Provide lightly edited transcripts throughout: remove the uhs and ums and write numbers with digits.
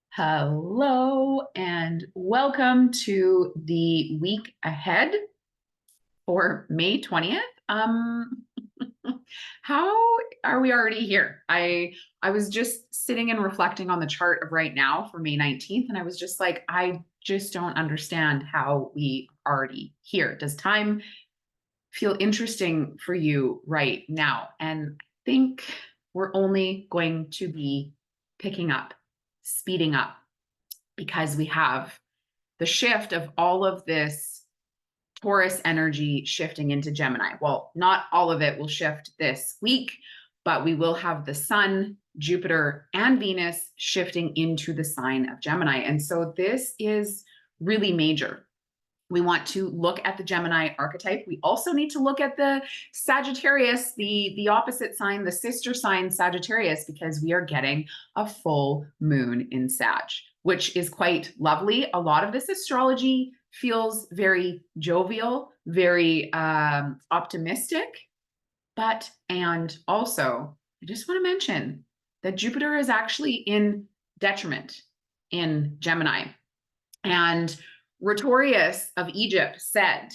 Hello and welcome to the week ahead for May 20th. How are we already here? I was just sitting and reflecting on the chart of right now for May 19th, and I was just like, I just don't understand how we already here. Does time feel interesting for you right now? And I think we're only going to be picking up, speeding up, because we have the shift of all of this Taurus energy shifting into Gemini. Well, not all of it will shift this week, but we will have the Sun, Jupiter, and Venus shifting into the sign of Gemini. And so this is really major. We want to look at the Gemini archetype. We also need to look at the Sagittarius, the opposite sign, the sister sign Sagittarius, because we are getting a full moon in Sag, which is quite lovely. A lot of this astrology feels very jovial, very optimistic, and also, I just want to mention that Jupiter is actually in detriment in Gemini. And Rhetorius of Egypt said,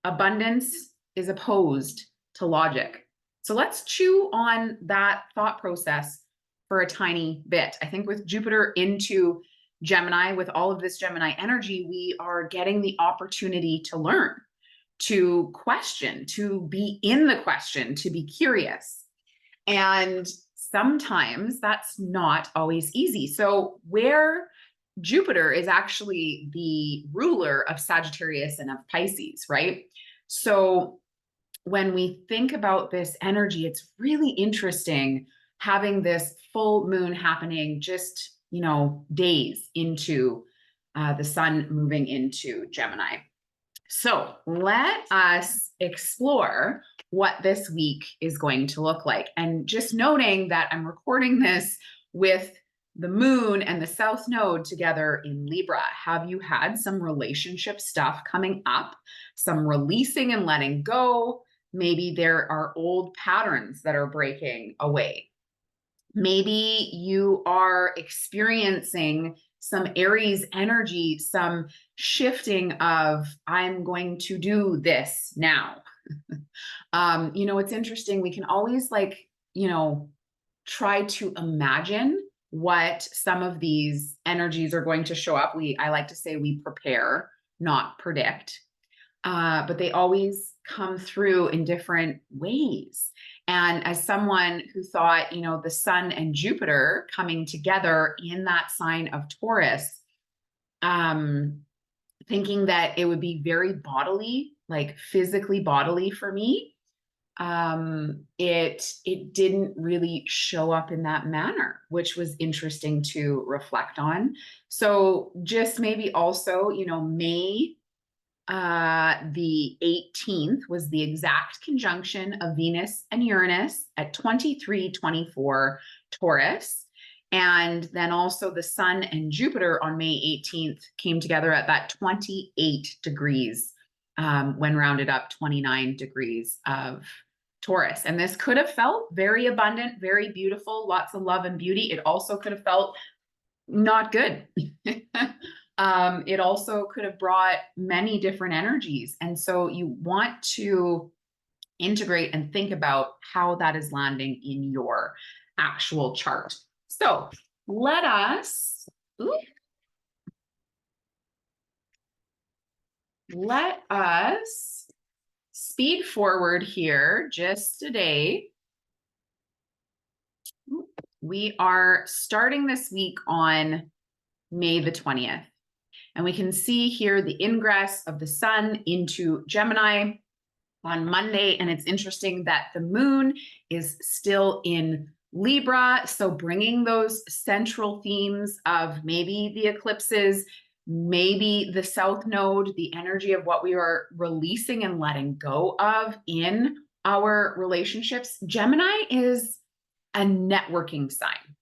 abundance is opposed to logic. So let's chew on that thought process for a tiny bit. I think with Jupiter into Gemini, with all of this Gemini energy, we are getting the opportunity to learn, to question, to be in the question, to be curious. And sometimes that's not always easy. So where Jupiter is actually the ruler of Sagittarius and of Pisces, right? So when we think about this energy, it's really interesting having this full moon happening just, days into the sun moving into Gemini. So let us explore what this week is going to look like. And just noting that I'm recording this with the moon and the south node together in Libra. Have you had some relationship stuff coming up, some releasing and letting go? Maybe there are old patterns that are breaking away. Maybe you are experiencing some Aries energy, some shifting of, I'm going to do this now. It's interesting. We can always try to imagine what some of these energies are going to show up. I like to say we prepare, not predict. But they always come through in different ways. And as someone who thought, the Sun and Jupiter coming together in that sign of Taurus, thinking that it would be very bodily, like physically bodily for me, it didn't really show up in that manner, which was interesting to reflect on. So just maybe also, May the 18th was the exact conjunction of Venus and Uranus at 23-24 Taurus. And then also the Sun and Jupiter on May 18th came together at that 28 degrees, when rounded up 29 degrees of Taurus. And this could have felt very abundant, very beautiful, lots of love and beauty. It also could have felt not good. It also could have brought many different energies. And so you want to integrate and think about how that is landing in your actual chart. So let us speed forward here just today. We are starting this week on May the 20th. And we can see here the ingress of the sun into Gemini on Monday. And it's interesting that the moon is still in Libra. So bringing those central themes of maybe the eclipses, maybe the south node, the energy of what we are releasing and letting go of in our relationships. Gemini is a networking sign.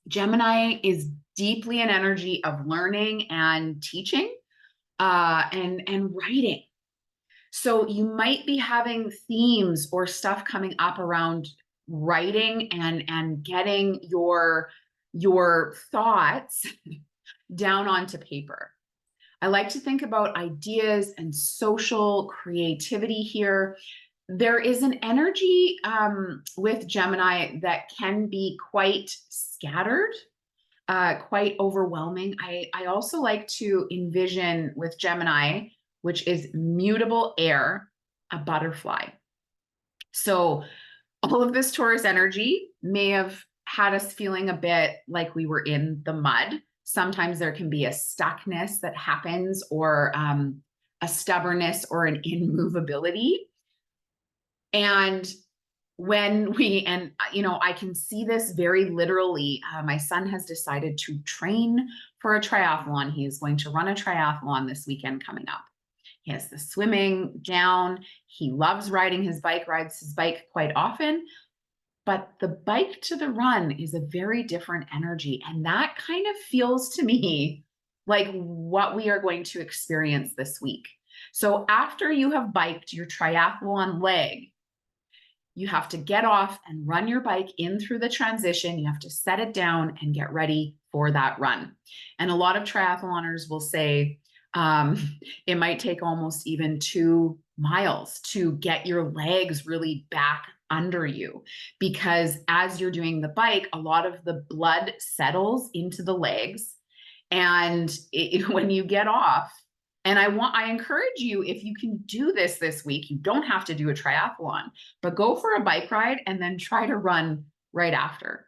Gemini is deeply an energy of learning and teaching, and writing. So you might be having themes or stuff coming up around writing and getting your your thoughts down onto paper. I like to think about ideas and social creativity here. There is an energy with Gemini that can be quite scattered, quite overwhelming. I also like to envision with Gemini, which is mutable air, a butterfly. So all of this Taurus energy may have had us feeling a bit like we were in the mud. Sometimes there can be a stuckness that happens, or a stubbornness or an immovability. And I can see this very literally. My son has decided to train for a triathlon. He is going to run a triathlon this weekend coming up. He has the swimming down. He loves riding his bike, rides his bike quite often. But the bike to the run is a very different energy. And that kind of feels to me like what we are going to experience this week. So after you have biked your triathlon leg, you have to get off and run your bike in through the transition. You have to set it down and get ready for that run. And a lot of triathloners will say it might take almost even 2 miles to get your legs really back under you, because as you're doing the bike, a lot of the blood settles into the legs. And when you get off, and I encourage you, if you can do this week, you don't have to do a triathlon, but go for a bike ride and then try to run right after.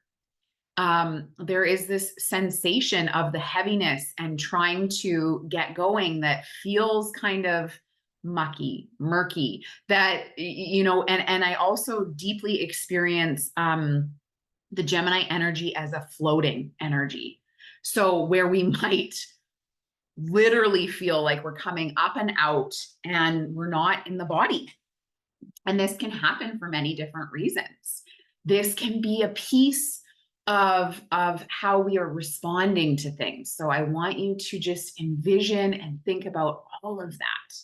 There is this sensation of the heaviness and trying to get going that feels kind of mucky, murky, that, and I also deeply experience the Gemini energy as a floating energy. So where we might literally feel like we're coming up and out and we're not in the body. And this can happen for many different reasons. This can be a piece of how we are responding to things. So I want you to just envision and think about all of that.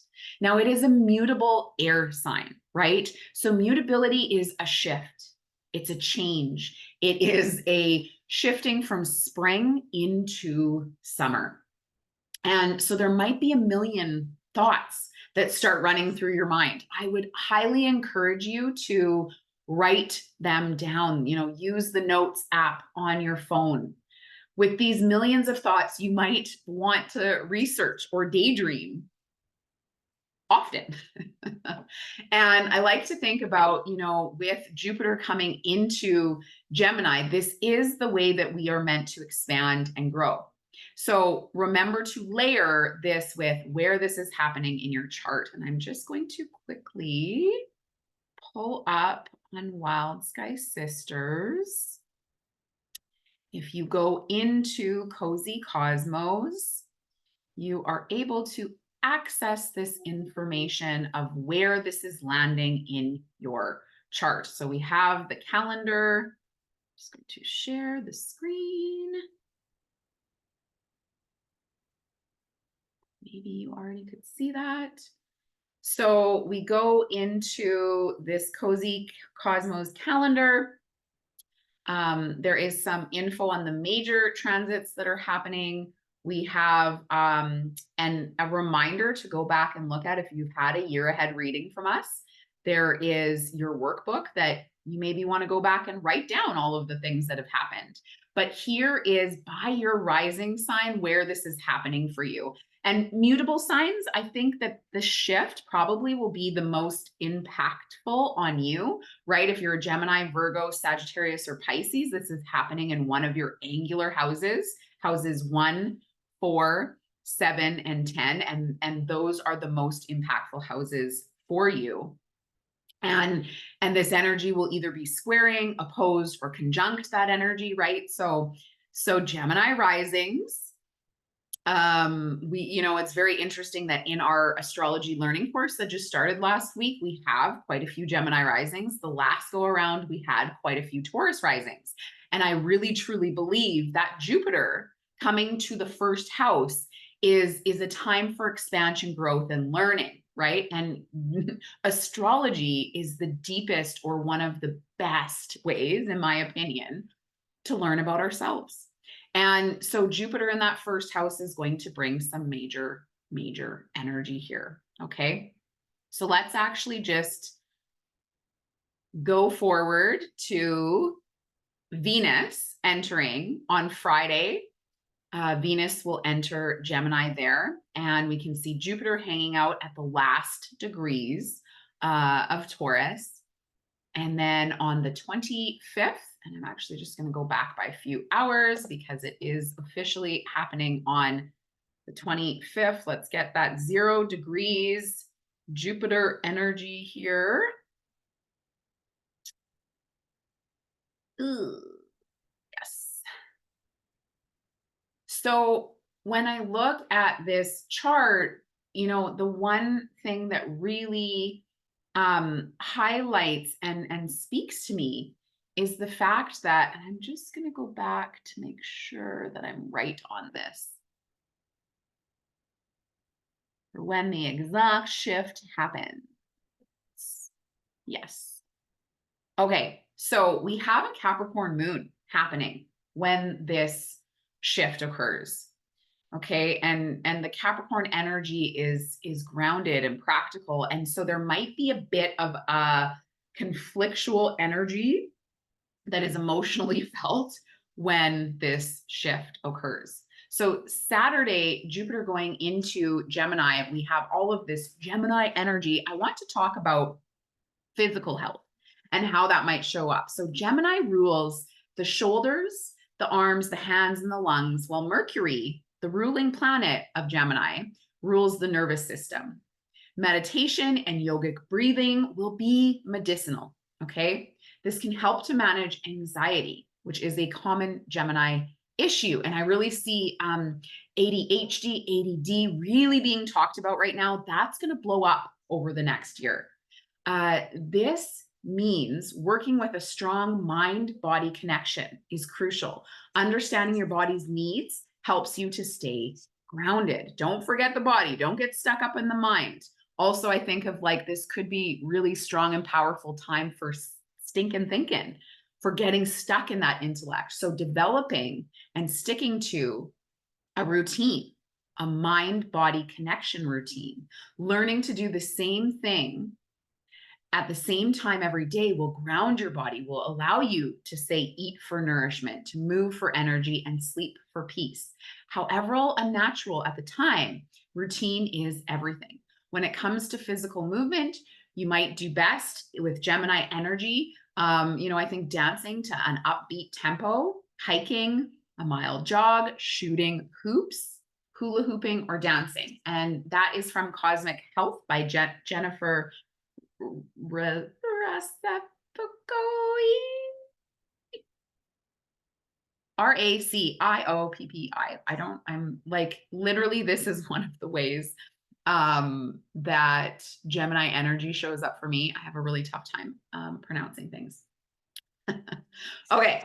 Now, it is a mutable air sign, right? So mutability is a shift. It's a change. It is a shifting from spring into summer. And so there might be a million thoughts that start running through your mind. I would highly encourage you to write them down, use the notes app on your phone. With these millions of thoughts, you might want to research or daydream often. And I like to think about, with Jupiter coming into Gemini, this is the way that we are meant to expand and grow. So remember to layer this with where this is happening in your chart. And I'm just going to quickly pull up on Wild Sky Sisters. If you go into Cozy Cosmos, you are able to access this information of where this is landing in your chart. So we have the calendar. I'm just going to share the screen. Maybe you already could see that. So we go into this Cozy Cosmos calendar. There is some info on the major transits that are happening. We have a reminder to go back and look at if you've had a year ahead reading from us. There is your workbook that you maybe want to go back and write down all of the things that have happened. But here is by your rising sign where this is happening for you. And mutable signs, I think that the shift probably will be the most impactful on you, right? If you're a Gemini, Virgo, Sagittarius, or Pisces, this is happening in one of your angular houses, houses 1, 4, 7, and 10. And those are the most impactful houses for you. And this energy will either be squaring, opposed, or conjunct that energy, right? So Gemini risings, it's very interesting that in our astrology learning course that just started last week, we have quite a few Gemini risings. The last go around, we had quite a few Taurus risings. And I really truly believe that Jupiter coming to the first house is a time for expansion, growth, and learning, right? And astrology is the deepest or one of the best ways, in my opinion, to learn about ourselves. And so Jupiter in that first house is going to bring some major, major energy here. Okay. So let's actually just go forward to Venus entering on Friday. Venus will enter Gemini there, and we can see Jupiter hanging out at the last degrees of Taurus. And then on the 25th, and I'm actually just going to go back by a few hours because it is officially happening on the 25th. Let's get that 0 degrees Jupiter energy here. Ooh, yes. So when I look at this chart, you know, the one thing that really highlights and speaks to me is the fact that, and I'm just going to go back to make sure that I'm right on this. When the exact shift happens. Yes. Okay, so we have a Capricorn moon happening when this shift occurs. Okay, and the Capricorn energy is grounded and practical, and so there might be a bit of a conflictual energy that is emotionally felt when this shift occurs. So Saturday, Jupiter going into Gemini, we have all of this Gemini energy. I want to talk about physical health and how that might show up. So Gemini rules the shoulders, the arms, the hands, and the lungs, while Mercury, the ruling planet of Gemini, rules the nervous system. Meditation and yogic breathing will be medicinal, okay? This can help to manage anxiety, which is a common Gemini issue. And I really see ADHD, ADD really being talked about right now. That's going to blow up over the next year. This means working with a strong mind-body connection is crucial. Understanding your body's needs helps you to stay grounded. Don't forget the body. Don't get stuck up in the mind. Also, I think of like this could be really strong and powerful time for stinking thinking, for getting stuck in that intellect. So developing and sticking to a routine, a mind-body connection routine, learning to do the same thing at the same time every day will ground your body, will allow you to say, eat for nourishment, to move for energy, and sleep for peace. However unnatural at the time, routine is everything. When it comes to physical movement, you might do best with Gemini energy. You know, I think dancing to an upbeat tempo, hiking, a mild jog, shooting hoops, hula hooping, or dancing. And that is from Cosmic Health by Jennifer Racippi. I'm like, literally, this is one of the ways that Gemini energy shows up for me. I have a really tough time pronouncing things. Okay.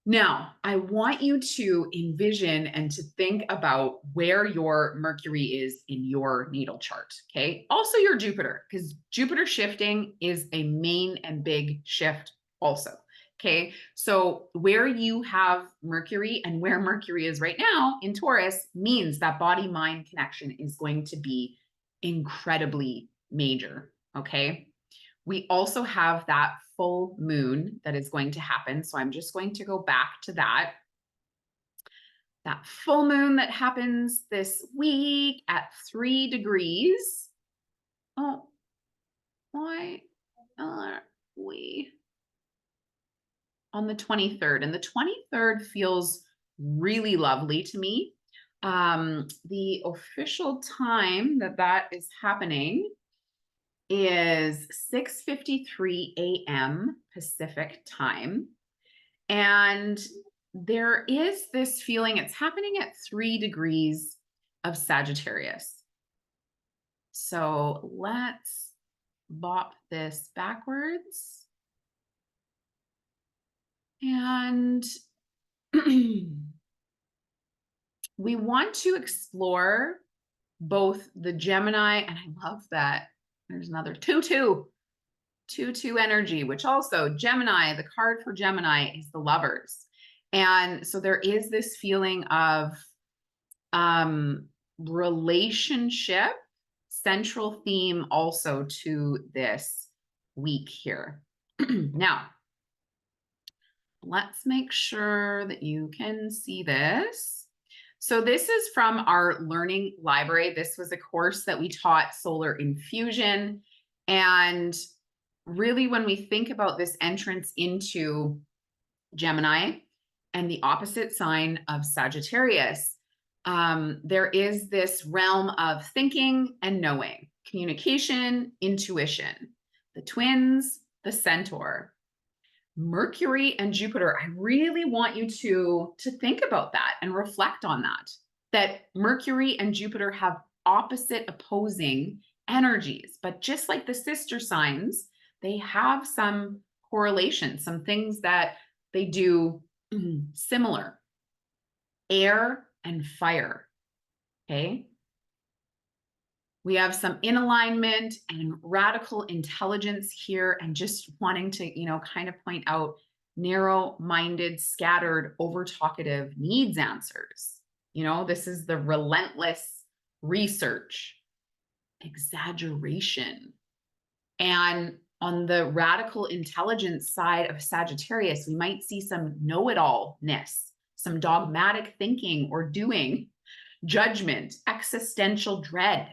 Now, I want you to envision and to think about where your Mercury is in your natal chart, okay? Also your Jupiter, because Jupiter shifting is a main and big shift also, okay? So where you have Mercury and where Mercury is right now in Taurus means that body-mind connection is going to be incredibly major, okay? We also have that full moon that is going to happen. So I'm just going to go back to that. That full moon that happens this week at 3 degrees. Oh, why are we on the 23rd? And the 23rd feels really lovely to me. The official time that that is happening is 6:53 a.m. Pacific time. And there is this feeling, it's happening at 3 degrees of Sagittarius. So let's bop this backwards. And we want to explore both the Gemini, and I love that there's another 2-2 energy, which also Gemini, the card for Gemini is the Lovers. And so there is this feeling of relationship, central theme also to this week here. Now, let's make sure that you can see this. So this is from our learning library. This was a course that we taught solar infusion. And really, when we think about this entrance into Gemini and the opposite sign of Sagittarius, there is this realm of thinking and knowing, communication, intuition, the twins, the centaur, Mercury and Jupiter. I really want you to think about that and reflect on that Mercury and Jupiter have opposite opposing energies, but just like the sister signs, they have some correlation, some things that they do similar. Air and fire, okay? We have some in alignment and radical intelligence here, and just wanting to, kind of point out narrow-minded, scattered, over-talkative needs answers. This is the relentless research, exaggeration. And on the radical intelligence side of Sagittarius, we might see some know-it-all-ness, some dogmatic thinking or doing, judgment, existential dread,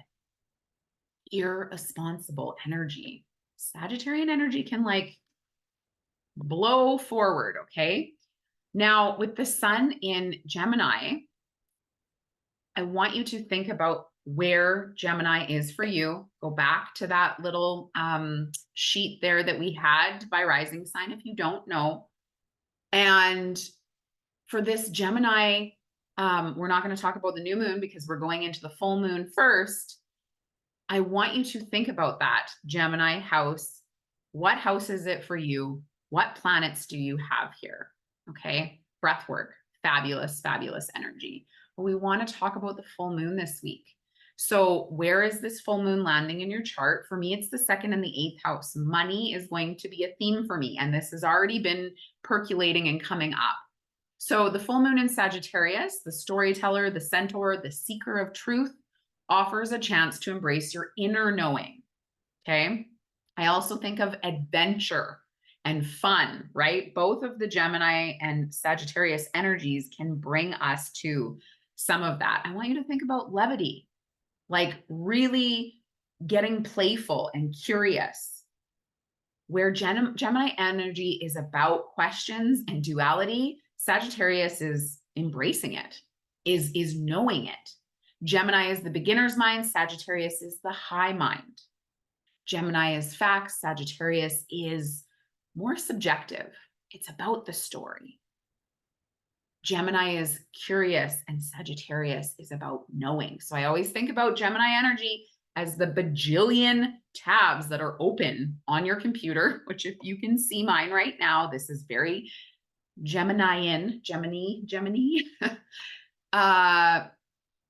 irresponsible energy. Sagittarian energy can blow forward, okay? Now, with the sun in Gemini, I want you to think about where Gemini is for you. Go back to that little sheet there that we had by rising sign if you don't know. And for this Gemini, we're not going to talk about the new moon because we're going into the full moon first. I want you to think about that Gemini house. What house is it for you? What planets do you have here? Okay, breath work, fabulous, fabulous energy. But we want to talk about the full moon this week. So where is this full moon landing in your chart? For me, it's the second and the eighth house. Money is going to be a theme for me, and this has already been percolating and coming up. So the full moon in Sagittarius, the storyteller, the centaur, the seeker of truth, offers a chance to embrace your inner knowing, okay? I also think of adventure and fun, right? Both of the Gemini and Sagittarius energies can bring us to some of that. I want you to think about levity, like really getting playful and curious. Where Gemini energy is about questions and duality, Sagittarius is embracing it, is knowing it. Gemini is the beginner's mind, Sagittarius is the high mind. Gemini is facts, Sagittarius is more subjective. It's about the story. Gemini is curious and Sagittarius is about knowing. So I always think about Gemini energy as the bajillion tabs that are open on your computer, which if you can see mine right now, this is very Gemini.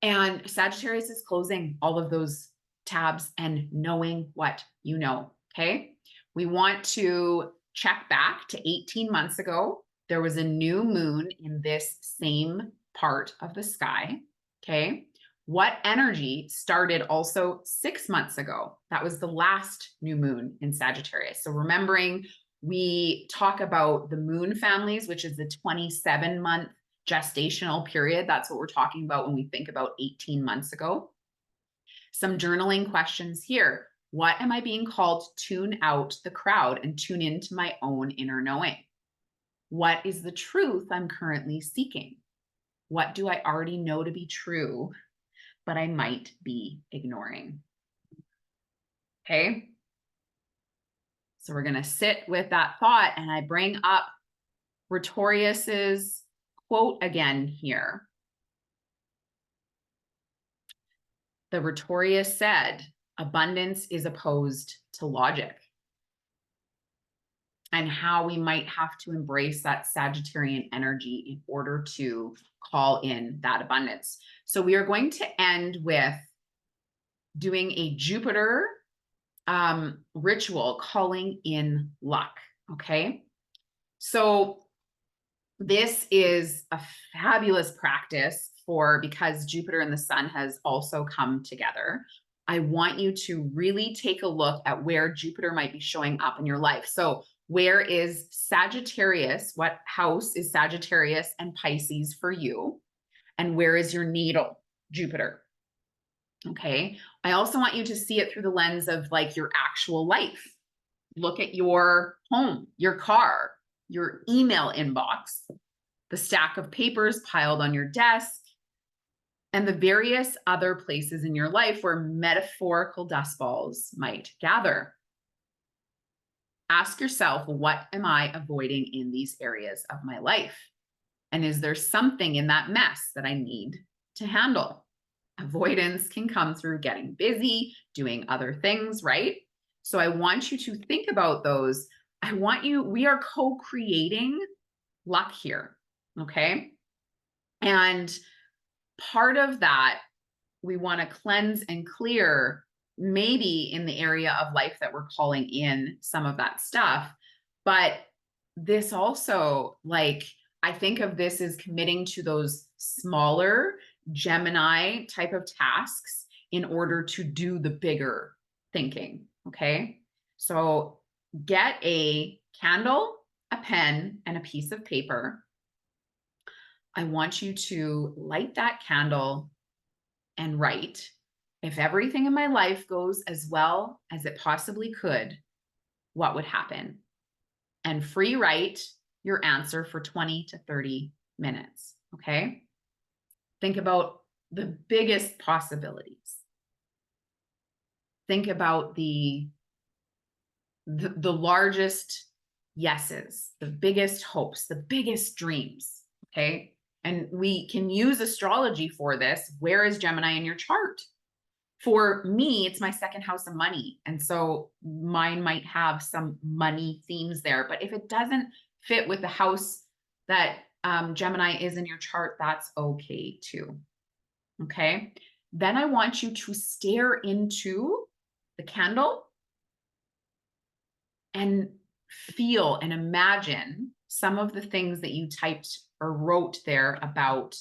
And Sagittarius is closing all of those tabs and knowing what you know, okay? We want to check back to 18 months ago. There was a new moon in this same part of the sky, okay? What energy started also 6 months ago? That was the last new moon in Sagittarius. So remembering, we talk about the moon families, which is the 27-month gestational period. That's what we're talking about when we think about 18 months ago. Some journaling questions here. What am I being called to tune out the crowd and tune into my own inner knowing? What is the truth I'm currently seeking? What do I already know to be true, but I might be ignoring? Okay. So we're going to sit with that thought, and I bring up Rhetorius's quote again here. The Rhetorius said, abundance is opposed to logic, and how we might have to embrace that Sagittarian energy in order to call in that abundance. So we are going to end with doing a Jupiter ritual, calling in luck, okay? So This is a fabulous practice for, because Jupiter and the sun has also come together. I want you to really take a look at where Jupiter might be showing up in your life. So where is Sagittarius? What house is Sagittarius and Pisces for you? And where is your natal Jupiter? Okay. I also want you to see it through the lens of like your actual life. Look at your home, your car, your email inbox, the stack of papers piled on your desk, and the various other places in your life where metaphorical dust balls might gather. Ask yourself, what am I avoiding in these areas of my life? And is there something in that mess that I need to handle? Avoidance can come through getting busy, doing other things, right? So I want you to think about those. We are co-creating luck here, okay? And part of that, we want to cleanse and clear, maybe in the area of life that we're calling in some of that stuff. But this also, like, I think of this as committing to those smaller Gemini type of tasks in order to do the bigger thinking. Okay. So get a candle, a pen, and a piece of paper. I want you to light that candle and write, if everything in my life goes as well as it possibly could, what would happen? And free write your answer for 20 to 30 minutes. Okay. Think about the biggest possibilities. Think about the largest yeses, the biggest hopes, the biggest dreams. Okay. And we can use astrology for this. Where is Gemini in your chart? For me, it's my second house of money. And so mine might have some money themes there. But if it doesn't fit with the house that Gemini is in your chart, that's okay too. Okay. Then I want you to stare into the candle and feel and imagine some of the things that you typed or wrote there about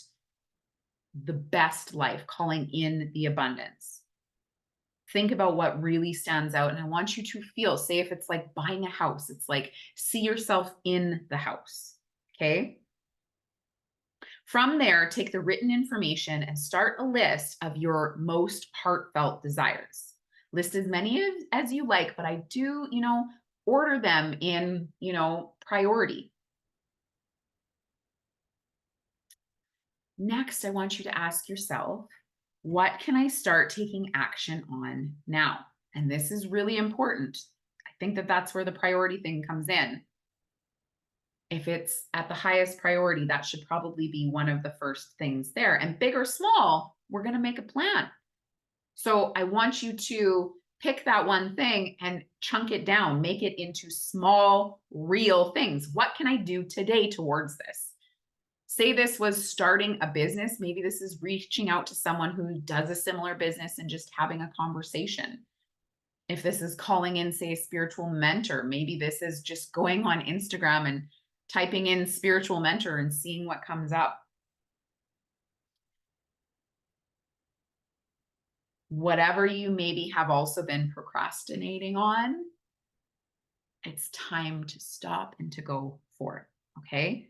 the best life, calling in the abundance. Think about what really stands out. And I want you to feel, say if it's like buying a house, it's like see yourself in the house. Okay. From there, take the written information and start a list of your most heartfelt desires. List as many as you like, but I do, order them in, priority. Next, I want you to ask yourself, what can I start taking action on now? And this is really important. I think that that's where the priority thing comes in. If it's at the highest priority, that should probably be one of the first things there. And big or small, we're going to make a plan. So I want you to pick that one thing and chunk it down, make it into small, real things. What can I do today towards this? Say this was starting a business. Maybe this is reaching out to someone who does a similar business and just having a conversation. If this is calling in, say, a spiritual mentor, maybe this is just going on Instagram and typing in spiritual mentor and seeing what comes up. Whatever you maybe have also been procrastinating on, it's time to stop and to go for it. Okay.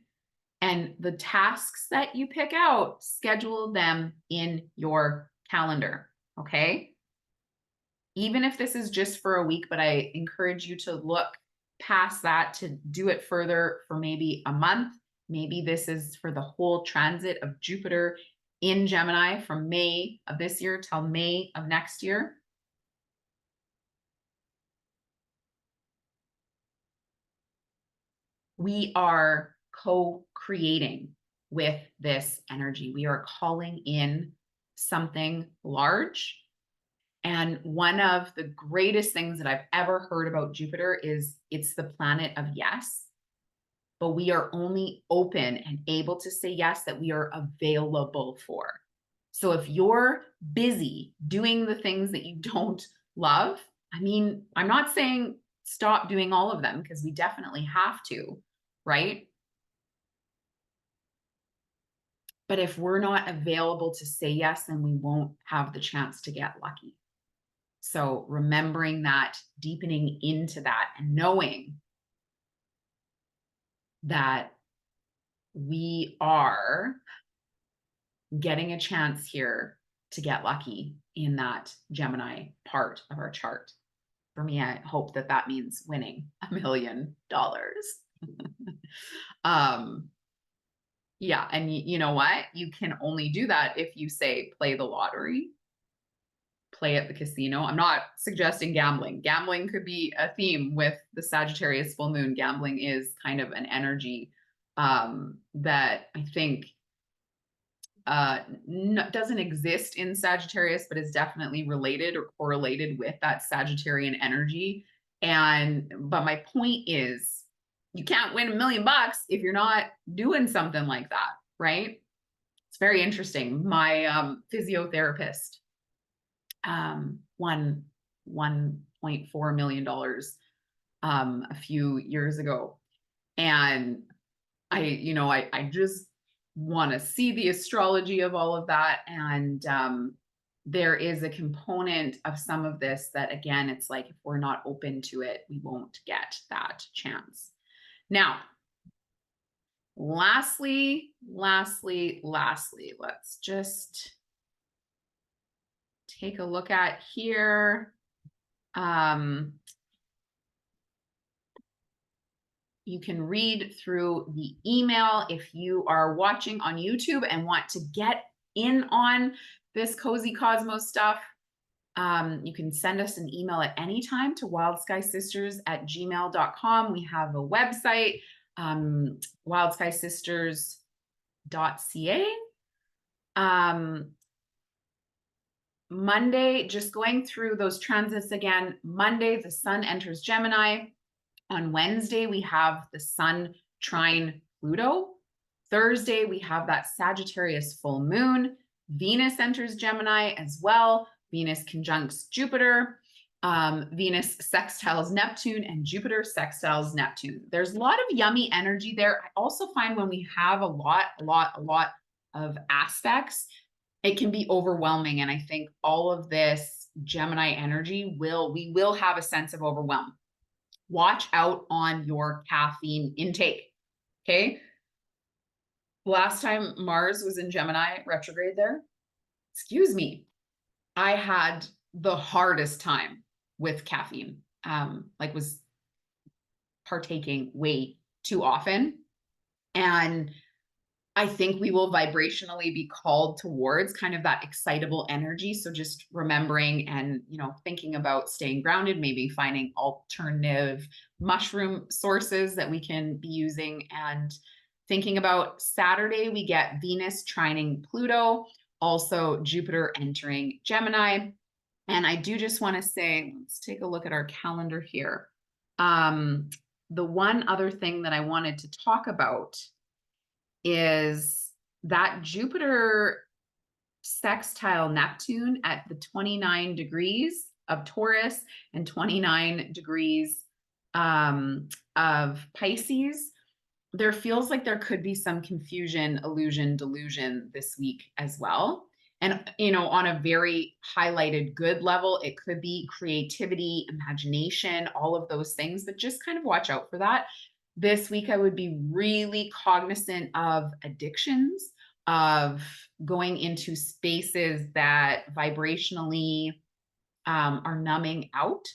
And the tasks that you pick out, schedule them in your calendar. Okay. Even if this is just for a week, but I encourage you to look past that to do it further for maybe a month. Maybe this is for the whole transit of Jupiter in Gemini from May of this year till May of next year. We are co-creating with this energy. We are calling in something large. And one of the greatest things that I've ever heard about Jupiter is it's the planet of yes. But we are only open and able to say yes that we are available for. So if you're busy doing the things that you don't love, I mean, I'm not saying stop doing all of them because we definitely have to, right? But if we're not available to say yes, then we won't have the chance to get lucky. So remembering that, deepening into that, and knowing that we are getting a chance here to get lucky in that Gemini part of our chart. For me, I hope that that means winning $1 million. Yeah, and you know what? You can only do that if you say play the lottery, play at the casino. I'm not suggesting gambling. Gambling could be a theme with the Sagittarius full moon. Gambling is kind of an energy that I think doesn't exist in Sagittarius, but is definitely related or correlated with that Sagittarian energy. But my point is, you can't win $1 million if you're not doing something like that, right? It's very interesting. My physiotherapist won $1.4 million a few years ago. And I just want to see the astrology of all of that. And there is a component of some of this that, again, it's like if we're not open to it, we won't get that chance. Now, lastly, let's just take a look at here. You can read through the email if you are watching on YouTube and want to get in on this Cozy Cosmos stuff. You can send us an email at any time to wildskysisters@gmail.com. We have a website, wildsskysisters.ca. Monday, just going through those transits again. Monday, the sun enters Gemini. On Wednesday, we have the sun trine Pluto. Thursday, we have that Sagittarius full moon. Venus enters Gemini as well. Venus conjuncts Jupiter. Venus sextiles Neptune, and Jupiter sextiles Neptune. There's a lot of yummy energy there. I also find when we have a lot of aspects, it can be overwhelming. And I think all of this Gemini energy we will have a sense of overwhelm. Watch out on your caffeine intake. Okay. Last time Mars was in Gemini retrograde there, excuse me, I had the hardest time with caffeine. Was partaking way too often. And I think we will vibrationally be called towards kind of that excitable energy. So just remembering and, thinking about staying grounded, maybe finding alternative mushroom sources that we can be using. And thinking about Saturday, we get Venus trining Pluto, also Jupiter entering Gemini. And I do just want to say, let's take a look at our calendar here. The one other thing that I wanted to talk about is that Jupiter sextile Neptune at the 29 degrees of Taurus and 29 degrees of Pisces. There feels like there could be some confusion, illusion, delusion this week as well. And, on a very highlighted good level, it could be creativity, imagination, all of those things, but just kind of watch out for that. This week, I would be really cognizant of addictions, of going into spaces that vibrationally are numbing out.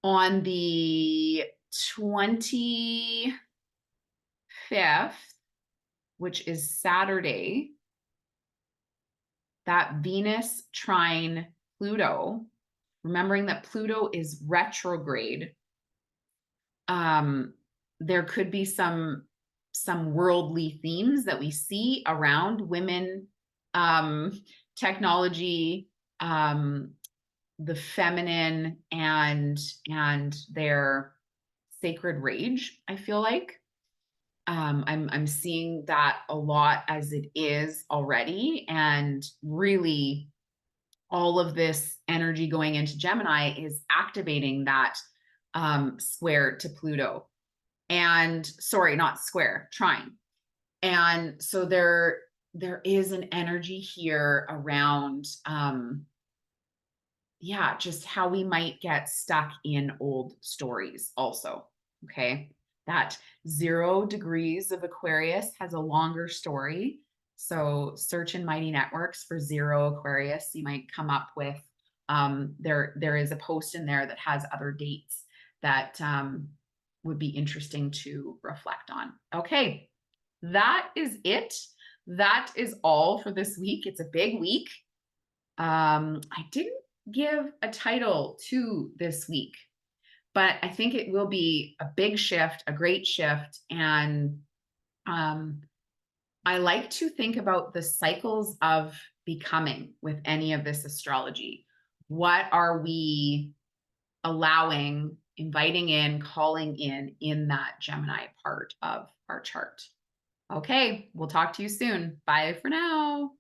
On the 25th, which is Saturday, that Venus trine Pluto, remembering that Pluto is retrograde, there could be some worldly themes that we see around women, technology, the feminine, and their sacred rage. I feel like I'm seeing that a lot as it is already, and really all of this energy going into Gemini is activating that square to Pluto. And sorry, not square, trine. And so there is an energy here around yeah, just how we might get stuck in old stories also. Okay. That 0 degrees of Aquarius has a longer story. So search in Mighty Networks for 0 Aquarius. You might come up with there is a post in there that has other dates that would be interesting to reflect on. Okay, that is it. That is all for this week. It's a big week. I didn't give a title to this week, but I think it will be a big shift, a great shift. And um, I like to think about the cycles of becoming with any of this astrology. What are we allowing, inviting in, calling in that Gemini part of our chart? Okay, we'll talk to you soon. Bye for now.